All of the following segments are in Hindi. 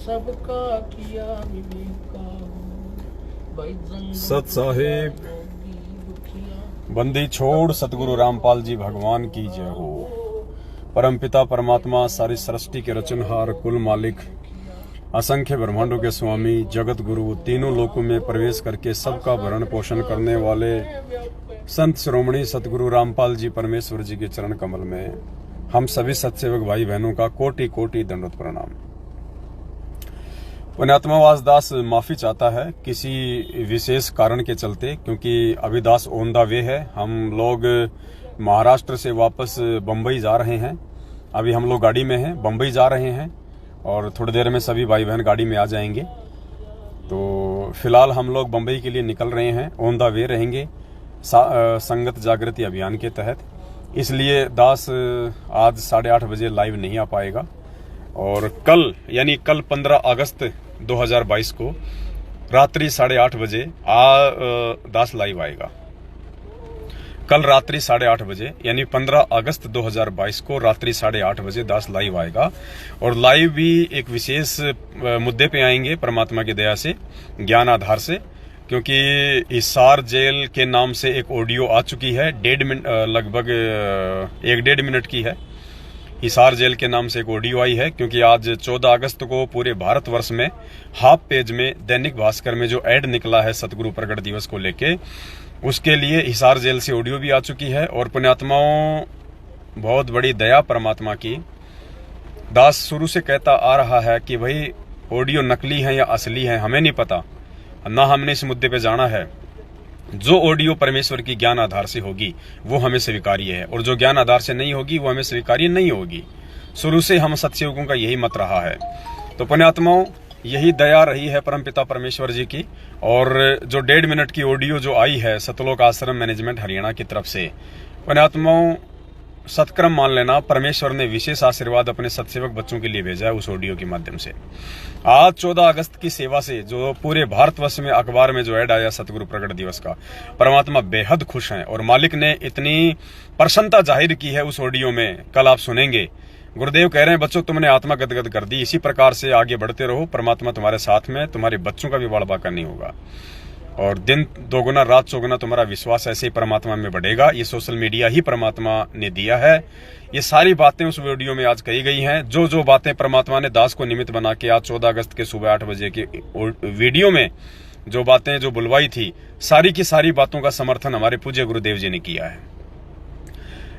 सबका किया विवेक का सत साहिब बंदी छोड़ सतगुरु रामपाल जी भगवान की जय हो। परमपिता परमात्मा सारी सृष्टि के रचनहार कुल मालिक असंख्य ब्रह्मांडों के स्वामी जगत गुरु तीनों लोकों में प्रवेश करके सबका भरण पोषण करने वाले संत श्रोमणी सतगुरु रामपाल जी परमेश्वर जी के चरण कमल में हम सभी सत्सेवक भाई बहनों का कोटि कोटि दंडवत प्रणाम। पुण्यात्मा वासदास माफी चाहता है किसी विशेष कारण के चलते, क्योंकि अभी दास ऑन द वे है। हम लोग महाराष्ट्र से वापस बम्बई जा रहे हैं। अभी हम लोग गाड़ी में हैं, बम्बई जा रहे हैं और थोड़ी देर में सभी भाई बहन गाड़ी में आ जाएंगे। तो फिलहाल हम लोग बम्बई के लिए निकल रहे हैं, ऑन द वे रहेंगे संगत जागृति अभियान के तहत। इसलिए दास आज 8:30 बजे लाइव नहीं आ पाएगा और कल यानी कल 15 अगस्त 2022 को रात्रि 8:30 बजे दास लाइव आएगा। कल रात्रि 8:30 बजे यानी 15 अगस्त 2022 को रात्रि 8:30 बजे दास लाइव आएगा और लाइव भी एक विशेष मुद्दे पे आएंगे परमात्मा की दया से, ज्ञान आधार से, क्योंकि हिसार जेल के नाम से एक ऑडियो आ चुकी है, लगभग 1-1.5 मिनट की है। हिसार जेल के नाम से एक ऑडियो आई है, क्योंकि आज 14 अगस्त को पूरे भारतवर्ष में हाफ पेज में दैनिक भास्कर में जो एड निकला है सतगुरु प्रकट दिवस को लेके, उसके लिए हिसार जेल से ऑडियो भी आ चुकी है। और पुण्यात्माओं, बहुत बड़ी दया परमात्मा की। दास शुरू से कहता आ रहा है कि भाई ऑडियो नकली है या असली है हमें नहीं पता, ना हमने इस मुद्दे पे जाना है। जो ऑडियो परमेश्वर की ज्ञान आधार से होगी वो हमें स्वीकार्य है और जो ज्ञान आधार से नहीं होगी वो हमें स्वीकार्य नहीं होगी। शुरू से हम सत्संगों का यही मत रहा है। तो पुण्यात्माओं, यही दया रही है परमपिता परमेश्वर जी की। और जो 1.5 मिनट की ऑडियो जो आई है सतलोक आश्रम मैनेजमेंट हरियाणा की तरफ से, पुण्यात्माओं सत्क्रम मान लेना, परमेश्वर ने विशेष आशीर्वाद अपने सत्सेवक बच्चों के लिए भेजा है उस ऑडियो के माध्यम से। आज 14 अगस्त की सेवा से जो पूरे भारतवर्ष में अखबार में जो ऐड आया सतगुरु प्रकट दिवस का, परमात्मा बेहद खुश हैं और मालिक ने इतनी प्रसन्नता जाहिर की है उस ऑडियो में। कल आप सुनेंगे, गुरुदेव कह रहे हैं बच्चों तुमने आत्मा गदगद कर दी, इसी प्रकार से आगे बढ़ते रहो, परमात्मा तुम्हारे साथ में, तुम्हारे बच्चों का भी बड़बाका नहीं होगा और दिन दोगुना रात चौगुना तुम्हारा विश्वास ऐसे ही परमात्मा में बढ़ेगा। ये सोशल मीडिया ही परमात्मा ने दिया है। ये सारी बातें उस वीडियो में आज कही गई हैं। जो जो बातें परमात्मा ने दास को निमित्त बना के आज 14 अगस्त के सुबह 8 बजे के वीडियो में जो बातें जो बुलवाई थी, सारी की सारी बातों का समर्थन हमारे पूज्य गुरुदेव जी ने किया है।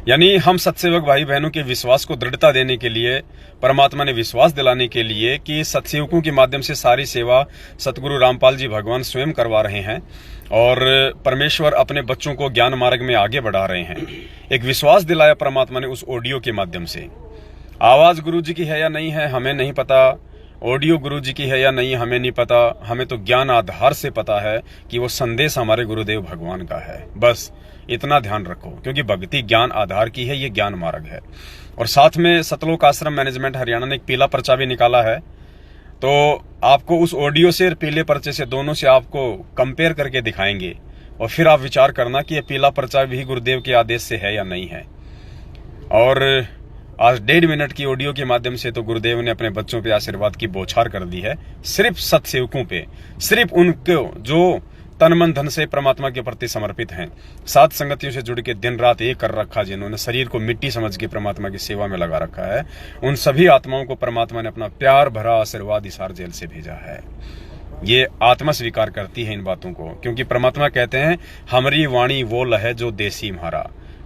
यानी हम सत्सेवक भाई बहनों के विश्वास को दृढ़ता देने के लिए, परमात्मा ने विश्वास दिलाने के लिए कि सत्सेवकों के माध्यम से सारी सेवा सतगुरु रामपाल जी भगवान स्वयं करवा रहे हैं और परमेश्वर अपने बच्चों को ज्ञान मार्ग में आगे बढ़ा रहे हैं। एक विश्वास दिलाया परमात्मा ने उस ऑडियो के माध्यम से। आवाज गुरु जी की है या नहीं है हमें नहीं पता, ऑडियो गुरु जी की है या नहीं हमें नहीं पता, हमें तो ज्ञान आधार से पता है कि वो संदेश हमारे गुरुदेव भगवान का है। बस इतना ध्यान रखो, क्योंकि भक्ति ज्ञान आधार की है, ये ज्ञान मार्ग है। और साथ में सतलोक आश्रम मैनेजमेंट हरियाणा ने एक पीला पर्चा भी निकाला है, तो आपको उस ऑडियो से और पीले पर्चे से दोनों से आपको कंपेयर करके दिखाएंगे और फिर आप विचार करना कि ये पीला पर्चा भी गुरुदेव के आदेश से है या नहीं है। और आज 1.5 मिनट की ऑडियो के माध्यम से तो गुरुदेव ने अपने बच्चों पे आशीर्वाद की बौछार कर दी है, सिर्फ सत्सेवकों पे, सिर्फ उनको जो तन मन धन से परमात्मा के प्रति समर्पित हैं, सात संगतियों से जुड़ के दिन रात एक कर रखा, जिन्होंने शरीर को मिट्टी समझ के परमात्मा की सेवा में लगा रखा है, उन सभी आत्माओं को परमात्मा ने अपना प्यार भरा आशीर्वाद हिसार जेल से भेजा है। ये आत्मा स्वीकार करती है इन बातों को, क्योंकि परमात्मा कहते हैं हमारी वाणी वो लहे जो देसी म्हारा।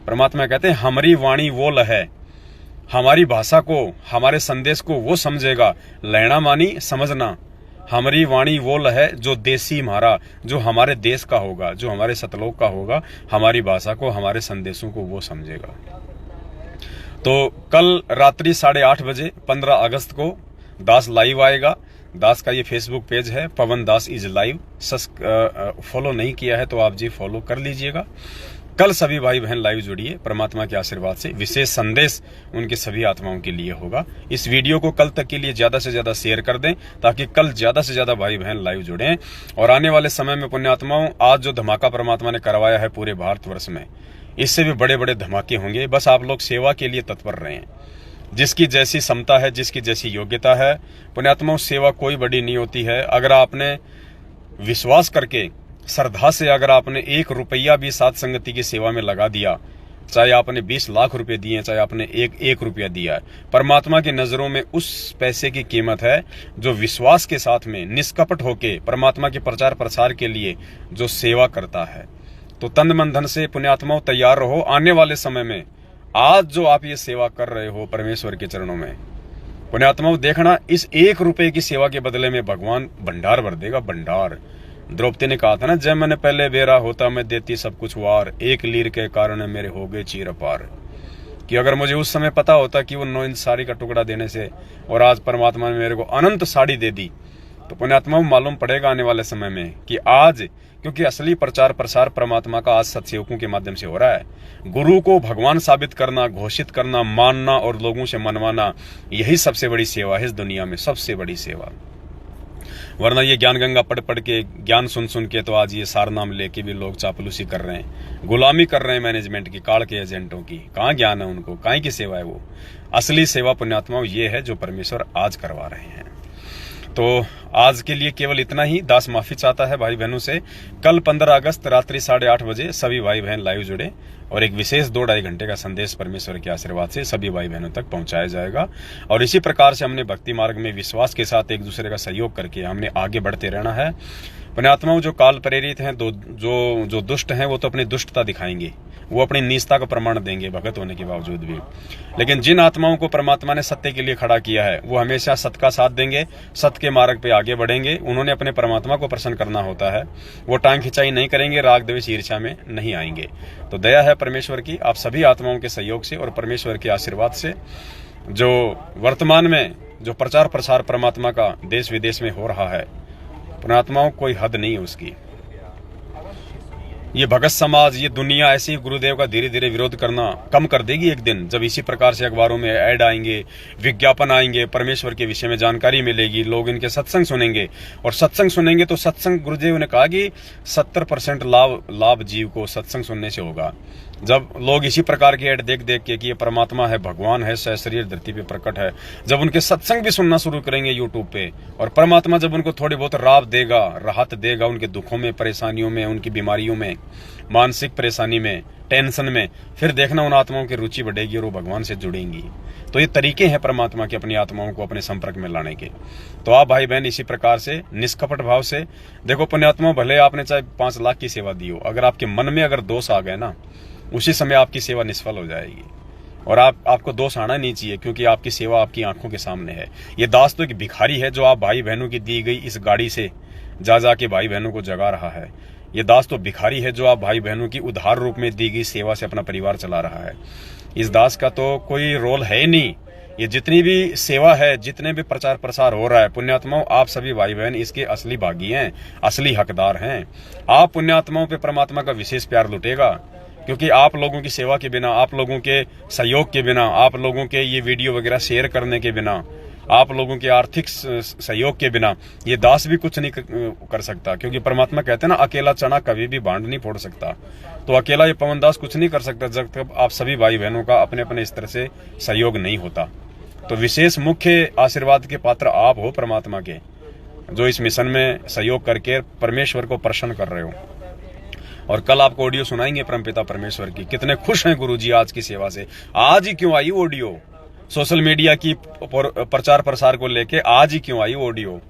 परमात्मा कहते हैं हमारी वाणी वो लहे, हमारी भाषा को, हमारे संदेश को वो समझेगा, लेना मानी समझना। हमारी वाणी वो लहे जो देसी म्हारा, जो हमारे देश का होगा, जो हमारे सतलोक का होगा, हमारी भाषा को, हमारे संदेशों को वो समझेगा। तो कल रात्रि 8:30 बजे 15 अगस्त को दास लाइव आएगा। दास का ये फेसबुक पेज है, पवन दास इज लाइव। फॉलो नहीं किया है तो आप जी फॉलो कर लीजिएगा। कल सभी भाई बहन लाइव जुड़िए, परमात्मा के आशीर्वाद से विशेष संदेश उनके सभी आत्माओं के लिए होगा। इस वीडियो को कल तक के लिए ज्यादा से ज्यादा शेयर कर दें, ताकि कल ज्यादा से ज्यादा भाई बहन लाइव जुड़ें। और आने वाले समय में पुण्यात्माओं, आज जो धमाका परमात्मा ने करवाया है पूरे भारतवर्ष में, इससे भी बड़े बड़े धमाके होंगे। बस आप लोग सेवा के लिए तत्पर रहें। जिसकी जैसी क्षमता है, जिसकी जैसी योग्यता है। पुण्यात्माओं, सेवा कोई बड़ी नहीं होती है। अगर आपने विश्वास करके, श्रद्धा से अगर आपने 1 रुपया भी साध संगति की सेवा में लगा दिया, चाहे आपने 20 लाख रुपए दिए, चाहे आपने एक रुपया दिया है, परमात्मा की नजरों में उस पैसे की कीमत है जो विश्वास के साथ में निष्कपट होके परमात्मा के प्रचार प्रसार के लिए जो सेवा करता है। तो तन मन धन से पुण्यात्माओं तैयार रहो। आने वाले समय में आज जो आप ये सेवा कर रहे हो परमेश्वर के चरणों में, पुण्यात्माओं देखना, इस 1 रुपए की सेवा के बदले में भगवान भंडार भर देगा, भंडार। द्रौपदी ने कहा था ना, जब मैंने पहले बेरा होता मैं देती सब कुछ वार, 1 लीर के कारण मेरे हो गए चीर पार। कि अगर मुझे उस समय पता होता कि वो 9 इंच साड़ी का टुकड़ा देने से और आज परमात्मा ने मेरे को अनंत साड़ी दे दी, तो पुण्यात्माओं मालूम पड़ेगा आने वाले समय में कि आज, क्योंकि असली प्रचार प्रसार परमात्मा का आज सत्सेवकों के माध्यम से हो रहा है। गुरु को भगवान साबित करना, घोषित करना, मानना और लोगों से मनवाना, यही सबसे बड़ी सेवा है इस दुनिया में, सबसे बड़ी सेवा। वरना ये ज्ञान गंगा पढ़ पढ़ के, ज्ञान सुन सुन के तो आज ये सार नाम लेके भी लोग चापलूसी कर रहे हैं, गुलामी कर रहे हैं मैनेजमेंट की, काल के एजेंटों की। कहाँ ज्ञान है उनको, कहाँ की सेवा है वो? असली सेवा पुण्यात्माओं ये है जो परमेश्वर आज करवा रहे हैं। तो आज के लिए केवल इतना ही। दास माफी चाहता है भाई बहनों से। कल 15 अगस्त रात्रि 8:30 बजे सभी भाई बहन लाइव जुड़े और एक विशेष 2-2.5 घंटे का संदेश परमेश्वर के आशीर्वाद से सभी भाई बहनों तक पहुंचाया जाएगा। और इसी प्रकार से हमने भक्ति मार्ग में विश्वास के साथ एक दूसरे का सहयोग करके हमने आगे बढ़ते रहना है। पुण्यात्माओं, जो काल प्रेरित हैं, जो दुष्ट हैं, वो तो अपनी दुष्टता दिखाएंगे, वो अपनी नीचता का प्रमाण देंगे भगत होने के बावजूद भी। लेकिन जिन आत्माओं को परमात्मा ने सत्य के लिए खड़ा किया है, वो हमेशा सत्य का साथ देंगे, सत्य के मार्ग पे आगे बढ़ेंगे। उन्होंने अपने परमात्मा को प्रसन्न करना होता है, वो टांग खिंचाई नहीं करेंगे, राग द्वेष ईर्ष्या में नहीं आएंगे। तो दया है परमेश्वर की आप सभी आत्माओं के सहयोग से और परमेश्वर के आशीर्वाद से, जो वर्तमान में जो प्रचार प्रसार परमात्मा का देश विदेश में हो रहा है, पुण्यात्माओं कोई हद नहीं है उसकी। ये भगत समाज, ये दुनिया ऐसे ही गुरुदेव का धीरे धीरे विरोध करना कम कर देगी एक दिन, जब इसी प्रकार से अखबारों में ऐड आएंगे, विज्ञापन आएंगे, परमेश्वर के विषय में जानकारी मिलेगी, लोग इनके सत्संग सुनेंगे। और सत्संग सुनेंगे तो सत्संग, गुरुदेव ने कहा कि 70% लाभ जीव को सत्संग सुनने से होगा। जब लोग इसी प्रकार की ऐड देख देख के कि ये परमात्मा है, भगवान है, सहशरीर धरती पे प्रकट है, जब उनके सत्संग भी सुनना शुरू करेंगे यूट्यूब पे, और परमात्मा जब उनको थोड़ी बहुत राहत देगा, राहत देगा उनके दुखों में, परेशानियों में, उनकी बीमारियों में, मानसिक परेशानी में, टेंशन में, फिर देखना उन आत्माओं की रुचि बढ़ेगी और वो भगवान से जुड़ेंगी। तो ये तरीके हैं परमात्मा के अपनी आत्माओं को अपने संपर्क में लाने के। तो आप भाई बहन इसी प्रकार से निष्कपट भाव से देखो पुण्यात्मा, भले आपने चाहे 5 लाख की सेवा दी हो, अगर आपके मन में अगर दोष आ गए ना, उसी समय आपकी सेवा निष्फल हो जाएगी। और आपको दोष आना नहीं चाहिए, क्योंकि आपकी सेवा आपकी आंखों के सामने है। ये दास तो एक भिखारी है जो आप भाई बहनों की दी गई इस गाड़ी से जा के भाई बहनों को जगा रहा है। ये दास तो भिखारी है जो आप भाई बहनों की उधार रूप में दी गई सेवा से अपना परिवार चला रहा है। इस दास का तो कोई रोल है ही नहीं। ये जितनी भी सेवा है, जितने भी प्रचार प्रसार हो रहा है, पुण्यात्माओं आप सभी भाई बहन इसके असली भागी हैं, असली हकदार हैं। आप पुण्यात्माओं पे परमात्मा का विशेष प्यार लुटेगा, क्योंकि आप लोगों की सेवा के बिना, आप लोगों के सहयोग के बिना, आप लोगों के ये वीडियो वगैरह शेयर करने के बिना, आप लोगों के आर्थिक सहयोग के बिना ये दास भी कुछ नहीं कर सकता। क्योंकि परमात्मा कहते हैं ना, अकेला चना कभी भी बांध नहीं फोड़ सकता। तो अकेला ये पवन दास कुछ नहीं कर सकता जब तक आप सभी भाई बहनों का अपने अपने स्तर से सहयोग नहीं होता। तो विशेष मुख्य आशीर्वाद के पात्र आप हो परमात्मा के, जो इस मिशन में सहयोग करके परमेश्वर को प्रसन्न कर रहे हो। और कल आपको ऑडियो सुनाएंगे परमपिता परमेश्वर की। कितने खुश हैं गुरुजी आज की सेवा से। आज ही क्यों आई ऑडियो? सोशल मीडिया की प्रचार प्रसार को लेके आज ही क्यों आई ऑडियो?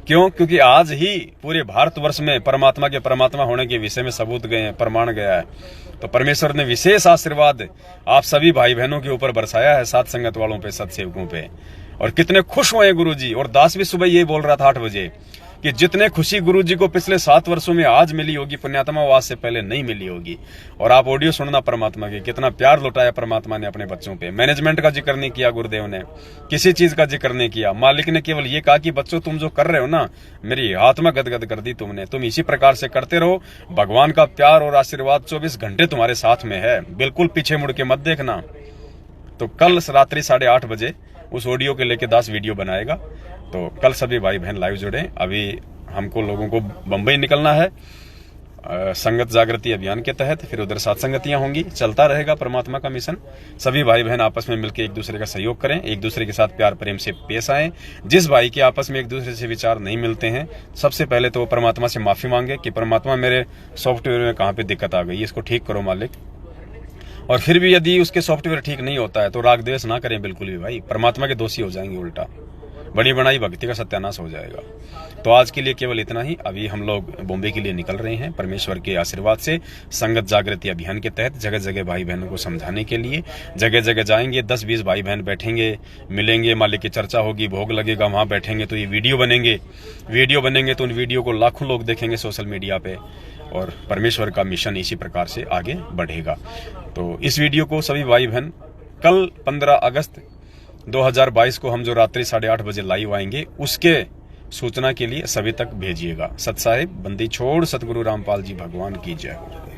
क्यों? क्योंकि आज ही पूरे भारतवर्ष में परमात्मा के परमात्मा होने के विषय में सबूत गए हैं, प्रमाण गया है। तो परमेश्वर ने विशेष आशीर्वाद आप सभी भाई बहनों के ऊपर बरसाया है, साथ संगत वालों पे, सत्सेवकों पे। और कितने खुश हुए गुरुजी। और दास भी सुबह ये बोल रहा था 8 बजे कि जितने खुशी गुरुजी को पिछले 7 वर्षों में आज मिली होगी, पुण्यात्मा आज से पहले नहीं मिली होगी। और आप ऑडियो सुनना परमात्मा के, कितना प्यार लुटाया परमात्मा ने अपने बच्चों पे। मैनेजमेंट का जिक्र नहीं किया गुरुदेव ने, किसी चीज का जिक्र नहीं किया। मालिक ने केवल ये कहा कि बच्चों तुम जो कर रहे हो ना, मेरी आत्मा गदगद कर दी तुमने, तुम इसी प्रकार से करते रहो। भगवान का प्यार और आशीर्वाद 24 घंटे तुम्हारे साथ में है, बिल्कुल पीछे मुड़ के मत देखना। तो कल रात्रि 8:30 बजे उस ऑडियो के लेके दास वीडियो बनाएगा। तो कल सभी भाई बहन लाइव जुड़े। अभी हमको लोगों को बंबई निकलना है, संगत जागृति अभियान के तहत, फिर उधर सत्संगतियां होंगी, चलता रहेगा परमात्मा का मिशन। सभी भाई बहन आपस में मिलकर एक दूसरे का सहयोग करें, एक दूसरे के साथ प्यार प्रेम से पेश आएं। जिस भाई के आपस में एक दूसरे से विचार नहीं मिलते हैं, सबसे पहले तो वो परमात्मा से माफी मांगे कि परमात्मा मेरे सॉफ्टवेयर में कहाँ पे दिक्कत आ गई, इसको ठीक करो मालिक। और फिर भी यदि उसके सॉफ्टवेयर ठीक नहीं होता है तो राग द्वेष ना करें बिल्कुल भी भाई, परमात्मा के दोषी हो जाएंगे, उल्टा बड़ी बनाई भक्ति का सत्यानाश हो जाएगा। तो आज के लिए केवल इतना ही। अभी हम लोग बॉम्बे के लिए निकल रहे हैं परमेश्वर के आशीर्वाद से, संगत जागृति अभियान के तहत जगह जगह भाई बहनों को समझाने के लिए। जगह जगह जाएंगे, 10-20 भाई बहन बैठेंगे, मिलेंगे, मालिक की चर्चा होगी, भोग लगेगा, वहां बैठेंगे तो ये वीडियो बनेंगे तो उन वीडियो को लाखों लोग देखेंगे सोशल मीडिया पे, और परमेश्वर का मिशन इसी प्रकार से आगे बढ़ेगा। तो इस वीडियो को सभी भाई बहन कल 15 अगस्त 2022 को हम जो रात्रि 8:30 बजे लाइव आएंगे, उसके सूचना के लिए सभी तक भेजिएगा। सत साहिब बंदी छोड़ सतगुरु रामपाल जी भगवान की जय हो।